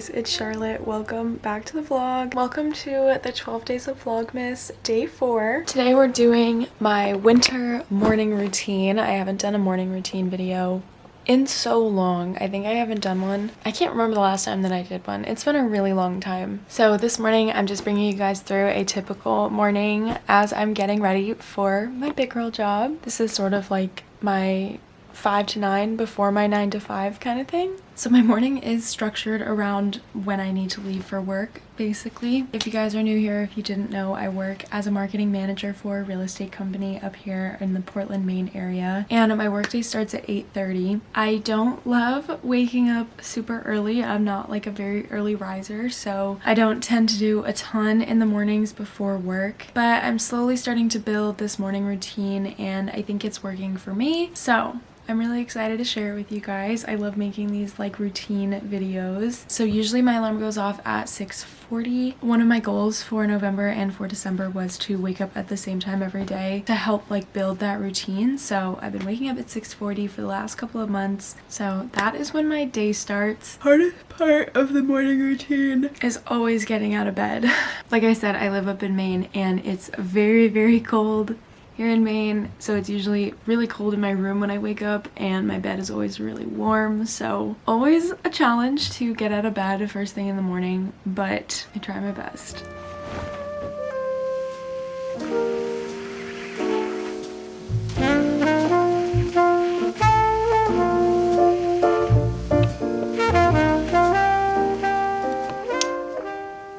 guys, it's Charlotte. Welcome back to the vlog. Welcome to the 12 days of Vlogmas day 4. Today we're doing my winter morning routine. I haven't done a morning routine video in so long. I think I haven't done one. I can't remember the last time that I did one. It's been a really long time. So this morning I'm just bringing you guys through a typical morning as I'm getting ready for my big girl job. This is sort of like my 5 to 9 before my 9 to 5 kind of thing. So my morning is structured around when I need to leave for work, basically. If you guys are new here, if you didn't know, I work as a marketing manager for a real estate company up here in the Portland, Maine area, and my workday starts at 8:30. I don't love waking up super early. I'm not like a very early riser, so I don't tend to do a ton in the mornings before work, but I'm slowly starting to build this morning routine and I think it's working for me. So I'm really excited to share it with you guys. I love making these like routine videos. So usually my alarm goes off at 6:40. One of my goals for November and for December was to wake up at the same time every day to help like build that routine. So I've been waking up at 6:40 for the last couple of months. So that is when my day starts. Hardest part of the morning routine is always getting out of bed. Like I said, I live up in Maine and it's very, very cold here in Maine, so it's usually really cold in my room when I wake up and my bed is always really warm, so always a challenge to get out of bed first thing in the morning, but I try my best.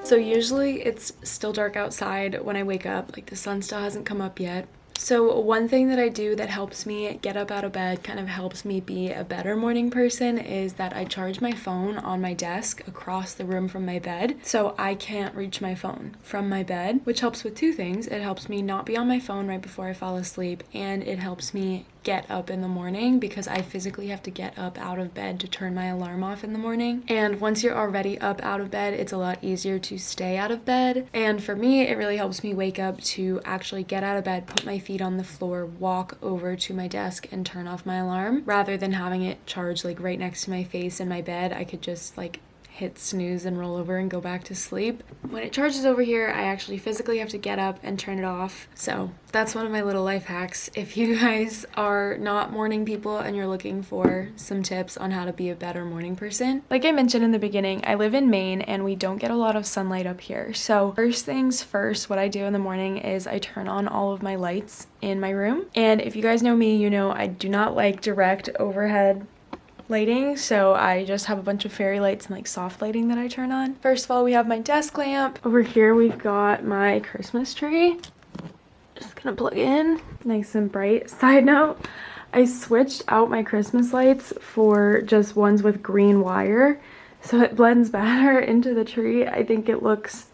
So usually it's still dark outside when I wake up, like the sun still hasn't come up yet. So one thing that I do that helps me get up out of bed, kind of helps me be a better morning person, is that I charge my phone on my desk across the room from my bed, so I can't reach my phone from my bed, which helps with two things. It helps me not be on my phone right before I fall asleep, and it helps me get up in the morning because I physically have to get up out of bed to turn my alarm off in the morning. And once you're already up out of bed, it's a lot easier to stay out of bed. And for me, it really helps me wake up to actually get out of bed, put my feet on the floor, walk over to my desk and turn off my alarm rather than having it charged like right next to my face in my bed. I could just like hit snooze and roll over and go back to sleep. When it charges over here, I actually physically have to get up and turn it off. So that's one of my little life hacks. If you guys are not morning people and you're looking for some tips on how to be a better morning person, like I mentioned in the beginning, I live in Maine and we don't get a lot of sunlight up here. So first things first, what I do in the morning is I turn on all of my lights in my room. And if you guys know me, you know I do not like direct overhead lighting, so I just have a bunch of fairy lights and like soft lighting that I turn on. First of all, we have my desk lamp. Over here we've got my Christmas tree. Just gonna plug in, nice and bright. Side note, I switched out my Christmas lights for just ones with green wire, so it blends better into the tree. I think it looks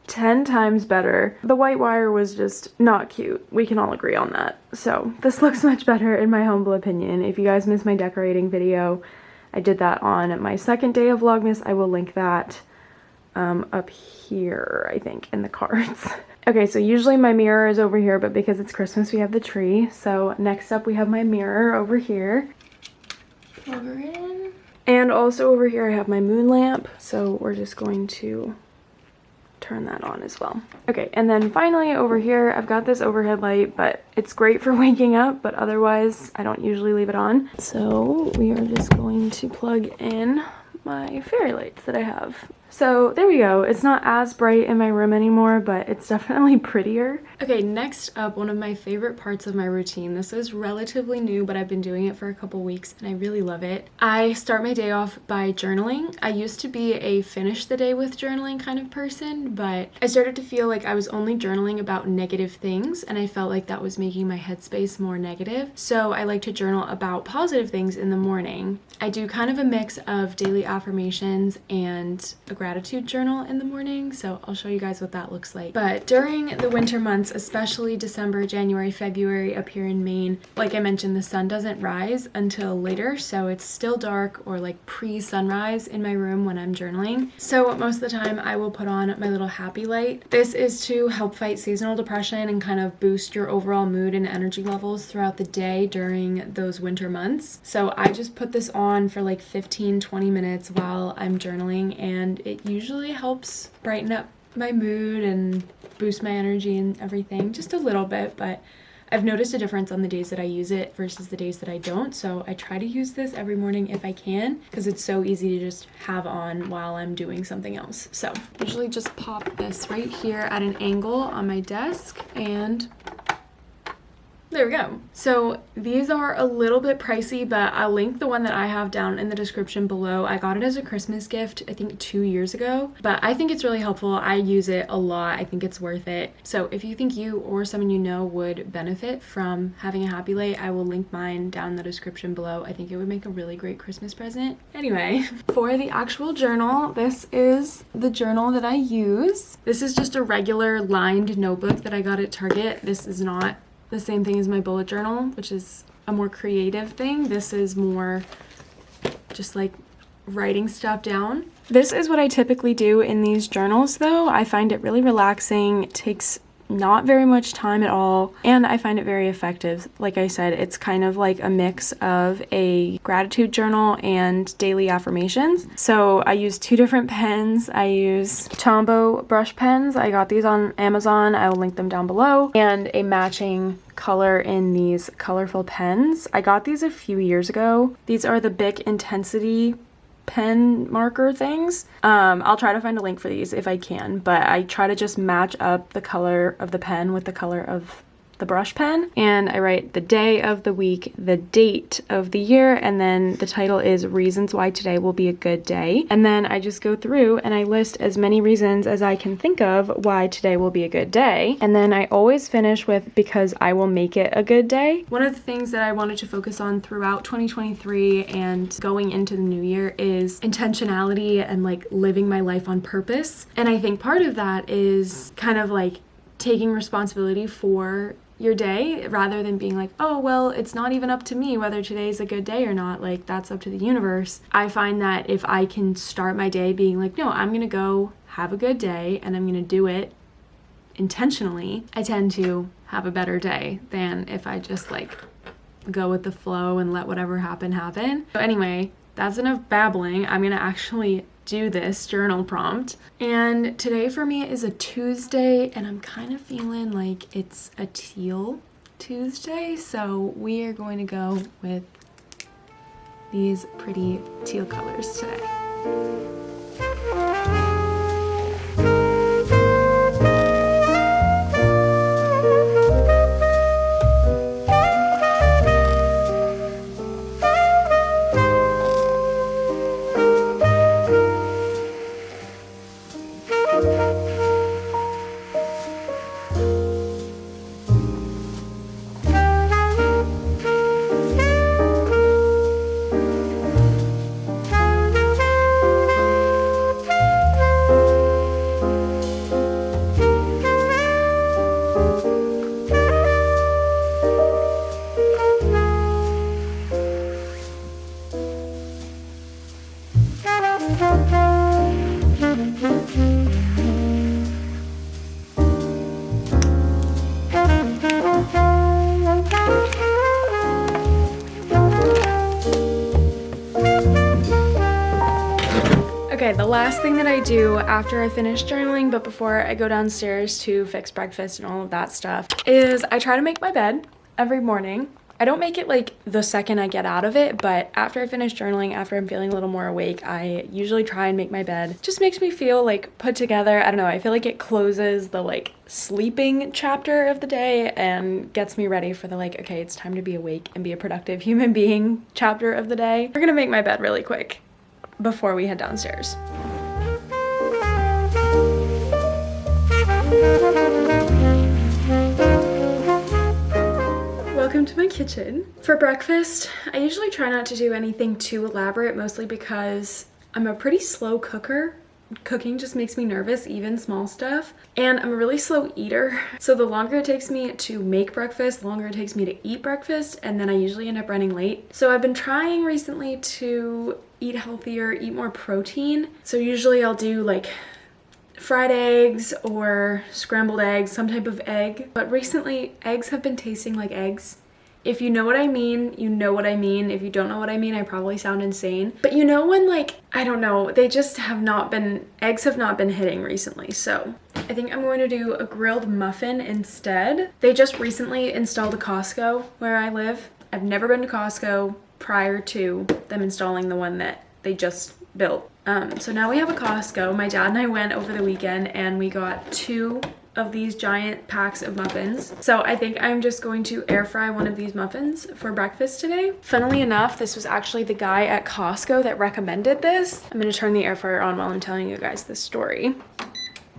10 times better. The white wire was just not cute. We can all agree on that. So this looks much better in my humble opinion. If you guys missed my decorating video, I did that on my second day of Vlogmas. I will link that up here, I think, in the cards. Okay, so usually my mirror is over here, but because it's Christmas, we have the tree. So next up, we have my mirror over here. Plug her in. And also over here, I have my moon lamp. So we're just going to turn that on as well. Okay, and then finally over here I've got this overhead light, but it's great for waking up, but otherwise I don't usually leave it on. So we are just going to plug in my fairy lights that I have. So there we go. It's not as bright in my room anymore, but it's definitely prettier. Okay, next up, one of my favorite parts of my routine. This is relatively new, but I've been doing it for a couple weeks and I really love it. I start my day off by journaling. I used to be a finish the day with journaling kind of person, but I started to feel like I was only journaling about negative things and I felt like that was making my headspace more negative. So I like to journal about positive things in the morning. I do kind of a mix of daily affirmations and a gratitude journal in the morning, so I'll show you guys what that looks like. But during the winter months, especially December, January, February up here in Maine, like I mentioned, the sun doesn't rise until later, so it's still dark or like pre-sunrise in my room when I'm journaling. So most of the time I will put on my little happy light. This is to help fight seasonal depression and kind of boost your overall mood and energy levels throughout the day during those winter months. So I just put this on for like 15-20 minutes while I'm journaling, and it usually helps brighten up my mood and boost my energy and everything just a little bit, but I've noticed a difference on the days that I use it versus the days that I don't, so I try to use this every morning if I can because it's so easy to just have on while I'm doing something else. So usually just pop this right here at an angle on my desk, and there we go. So these are a little bit pricey, but I'll link the one that I have down in the description below. I got it as a Christmas gift, I think 2 years ago, but I think it's really helpful. I use it a lot. I think it's worth it. So if you think you or someone you know would benefit from having a happy light, I will link mine down in the description below. I think it would make a really great Christmas present. Anyway, for the actual journal, this is the journal that I use. This is just a regular lined notebook that I got at Target. This is not the same thing as my bullet journal, which is a more creative thing. This is more just like writing stuff down. This is what I typically do in these journals though. I find it really relaxing. It takes not very much time at all, and I find it very effective. Like I said, it's kind of like a mix of a gratitude journal and daily affirmations. So I use 2 different pens. I use Tombow brush pens. I got these on Amazon. I will link them down below, and a matching color in these colorful pens. I got these a few years ago. These are the Bic Intensity pen marker things. I'll try to find a link for these if I can, but I try to just match up the color of the pen with the color of the brush pen, and I write the day of the week, the date of the year, and then the title is Reasons Why Today Will Be a Good Day. And then I just go through and I list as many reasons as I can think of why today will be a good day. And then I always finish with because I will make it a good day. One of the things that I wanted to focus on throughout 2023 and going into the new year is intentionality and like living my life on purpose. And I think part of that is kind of like taking responsibility for your day rather than being like, oh, well, it's not even up to me whether today's a good day or not. Like, that's up to the universe. I find that if I can start my day being like, no, I'm gonna go have a good day and I'm gonna do it intentionally, I tend to have a better day than if I just like go with the flow and let whatever happen. So anyway, that's enough babbling. I'm gonna actually do this journal prompt. And today for me is a Tuesday, and I'm kind of feeling like it's a teal Tuesday, so we are going to go with these pretty teal colors today. Okay, the last thing that I do after I finish journaling, but before I go downstairs to fix breakfast and all of that stuff, is I try to make my bed every morning. I don't make it like the second I get out of it, but after I finish journaling, after I'm feeling a little more awake, I usually try and make my bed. Just makes me feel like put together. I don't know, I feel like it closes the like sleeping chapter of the day and gets me ready for the like, okay, it's time to be awake and be a productive human being chapter of the day. We're gonna make my bed really quick before we head downstairs. Welcome to my kitchen. For breakfast, I usually try not to do anything too elaborate, mostly because I'm a pretty slow cooker cooking just makes me nervous, even small stuff. And I'm a really slow eater. So the longer it takes me to make breakfast, the longer it takes me to eat breakfast, and then I usually end up running late. So I've been trying recently to eat healthier, eat more protein. So usually I'll do like fried eggs or scrambled eggs, some type of egg. But recently eggs have been tasting like eggs. If you know what I mean, you know what I mean. If you don't know what I mean, I probably sound insane. But you know when, like, I don't know, they just have not been, eggs have not been hitting recently. So I think I'm going to do a grilled muffin instead. They just recently installed a Costco where I live. I've never been to Costco prior to them installing the one that they just built. So now we have a Costco. My dad and I went over the weekend and we got 2 of these giant packs of muffins. So I think I'm just going to air fry one of these muffins for breakfast today. Funnily enough, this was actually the guy at Costco that recommended this. I'm gonna turn the air fryer on while I'm telling you guys this story.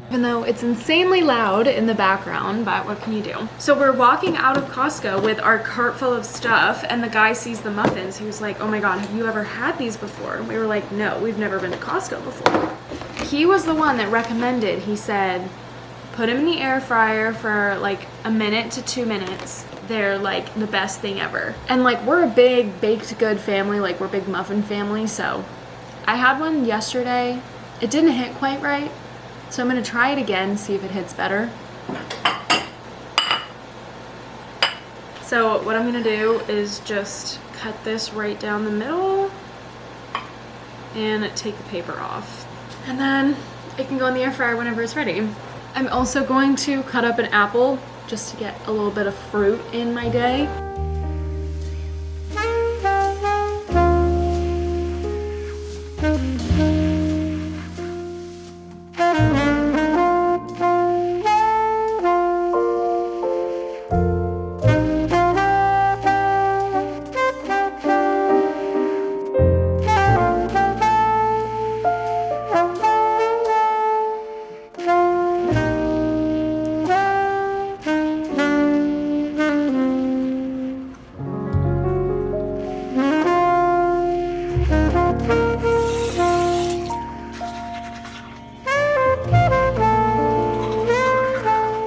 Even though it's insanely loud in the background, but what can you do? So we're walking out of Costco with our cart full of stuff and the guy sees the muffins. He was like, oh my God, have you ever had these before? And we were like, no, we've never been to Costco before. He was the one that recommended, he said, put them in the air fryer for like a minute to 2 minutes. They're like the best thing ever. And like we're a big baked good family, like we're a big muffin family. So I had one yesterday. It didn't hit quite right. So I'm gonna try it again, see if it hits better. So what I'm gonna do is just cut this right down the middle and take the paper off. And then it can go in the air fryer whenever it's ready. I'm also going to cut up an apple just to get a little bit of fruit in my day.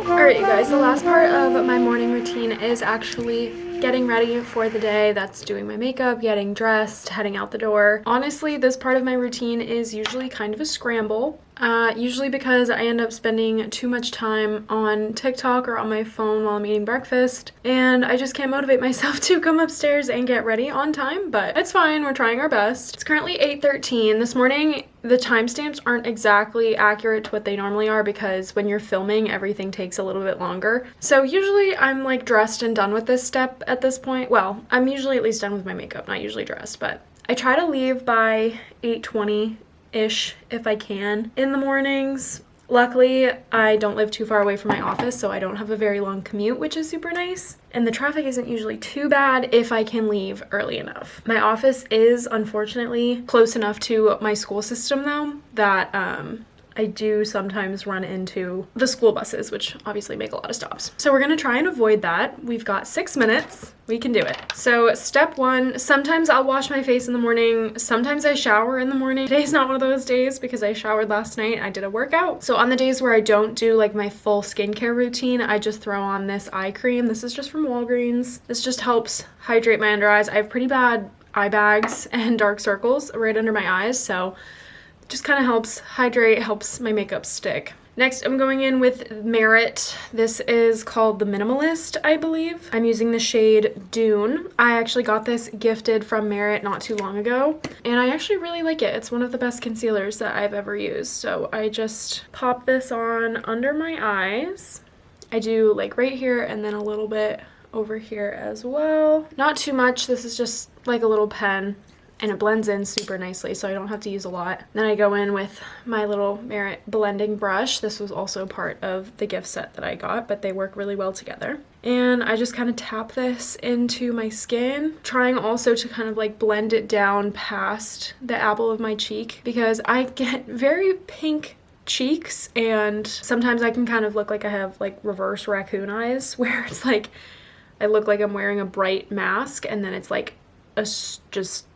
Alright, you guys, the last part of my morning routine is actually getting ready for the day. That's doing my makeup, getting dressed, heading out the door. Honestly, this part of my routine is usually kind of a scramble. Usually because I end up spending too much time on TikTok or on my phone while I'm eating breakfast, and I just can't motivate myself to come upstairs and get ready on time, but it's fine, we're trying our best. It's currently 8:13. This morning, the timestamps aren't exactly accurate to what they normally are because when you're filming, everything takes a little bit longer. So usually I'm like dressed and done with this step at this point. Well, I'm usually at least done with my makeup, not usually dressed, but I try to leave by 8:20-ish if I can in the mornings. Luckily, I don't live too far away from my office, so I don't have a very long commute, which is super nice. And the traffic isn't usually too bad if I can leave early enough. My office is unfortunately close enough to my school system though that I do sometimes run into the school buses, which obviously make a lot of stops. So we're gonna try and avoid that. We've got 6 minutes. We can do it. So step 1, sometimes I'll wash my face in the morning. Sometimes I shower in the morning. Today's not one of those days because I showered last night. I did a workout. So on the days where I don't do like my full skincare routine, I just throw on this eye cream. This is just from Walgreens. This just helps hydrate my under eyes. I have pretty bad eye bags and dark circles right under my eyes, so just kind of helps hydrate, helps my makeup stick. Next, I'm going in with Merit. This is called The Minimalist, I believe. I'm using the shade Dune. I actually got this gifted from Merit not too long ago, and I actually really like it. It's one of the best concealers that I've ever used. So I just pop this on under my eyes. I do like right here and then a little bit over here as well. Not too much. This is just like a little pen, and it blends in super nicely, so I don't have to use a lot. Then I go in with my little Merit blending brush. This was also part of the gift set that I got, but they work really well together. And I just kind of tap this into my skin, trying also to kind of like blend it down past the apple of my cheek because I get very pink cheeks, and sometimes I can kind of look like I have like reverse raccoon eyes, where it's like I look like I'm wearing a bright mask and then it's like a just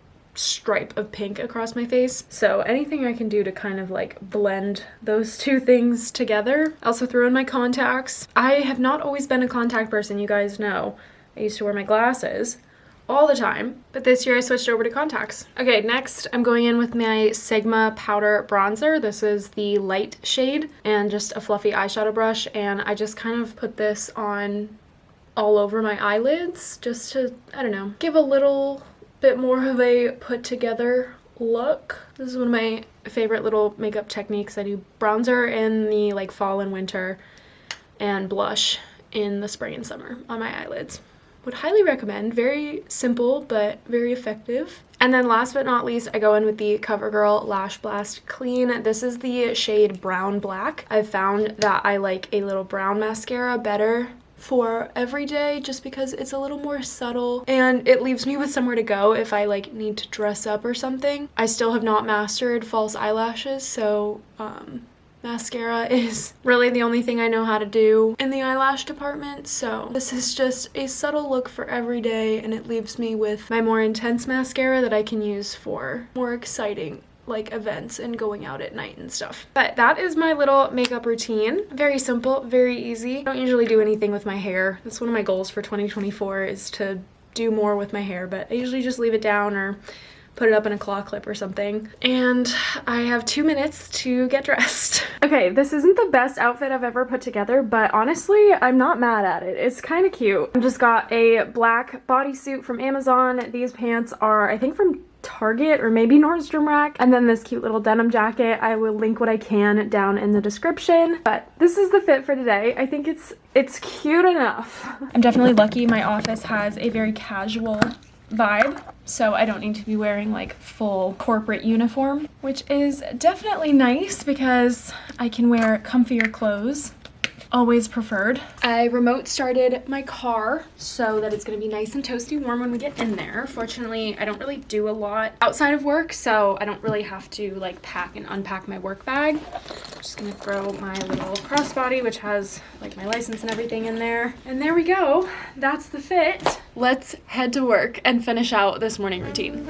stripe of pink across my face. So anything I can do to kind of like blend those two things together. I also threw in my contacts. I have not always been a contact person, you guys know. I used to wear my glasses all the time, but this year I switched over to contacts. Okay, next I'm going in with my Sigma powder bronzer. This is the light shade and just a fluffy eyeshadow brush, and I just kind of put this on all over my eyelids just to, I don't know, give a little bit more of a put together look. This is one of my favorite little makeup techniques. I do bronzer in the like fall and winter and blush in the spring and summer on my eyelids. Would highly recommend. Very simple but very effective. And then last but not least, I go in with the CoverGirl Lash Blast Clean. This is the shade Brown Black. I've found that I like a little brown mascara better for every day just because it's a little more subtle and it leaves me with somewhere to go if I like need to dress up or something. I still have not mastered false eyelashes, so mascara is really the only thing I know how to do in the eyelash department, so this is just a subtle look for every day, and it leaves me with my more intense mascara that I can use for more exciting like events and going out at night and stuff. But that is my little makeup routine. Very simple, very easy. I don't usually do anything with my hair. That's one of my goals for 2024 is to do more with my hair, but I usually just leave it down or put it up in a claw clip or something. And I have 2 minutes to get dressed. Okay, this isn't the best outfit I've ever put together, but honestly, I'm not mad at it. It's kind of cute. I just got a black bodysuit from Amazon. These pants are, I think, from Target or maybe Nordstrom Rack, and then this cute little denim jacket. I will link what I can down in the description, but this is the fit for today. I think it's cute enough. I'm definitely lucky my office has a very casual vibe, so I don't need to be wearing like full corporate uniform, which is definitely nice because I can wear comfier clothes. Always preferred. I remote started my car so that it's gonna be nice and toasty warm when we get in there. Fortunately, I don't really do a lot outside of work, so I don't really have to like pack and unpack my work bag. I'm just gonna throw my little crossbody, which has like my license and everything in there. And there we go. That's the fit. Let's head to work and finish out this morning routine.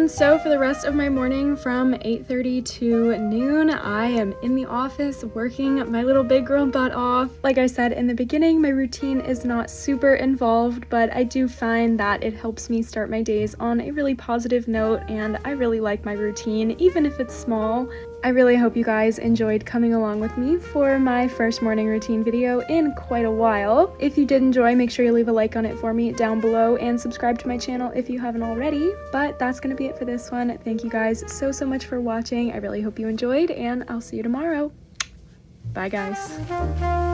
So for the rest of my morning from 8:30 to noon, I am in the office working my little big girl butt off. Like I said in the beginning, my routine is not super involved, but I do find that it helps me start my days on a really positive note, and I really like my routine, even if it's small. I really hope you guys enjoyed coming along with me for my first morning routine video in quite a while. If you did enjoy, make sure you leave a like on it for me down below and subscribe to my channel if you haven't already. But that's gonna be it for this one. Thank you guys so much for watching. I really hope you enjoyed, and I'll see you tomorrow. Bye guys.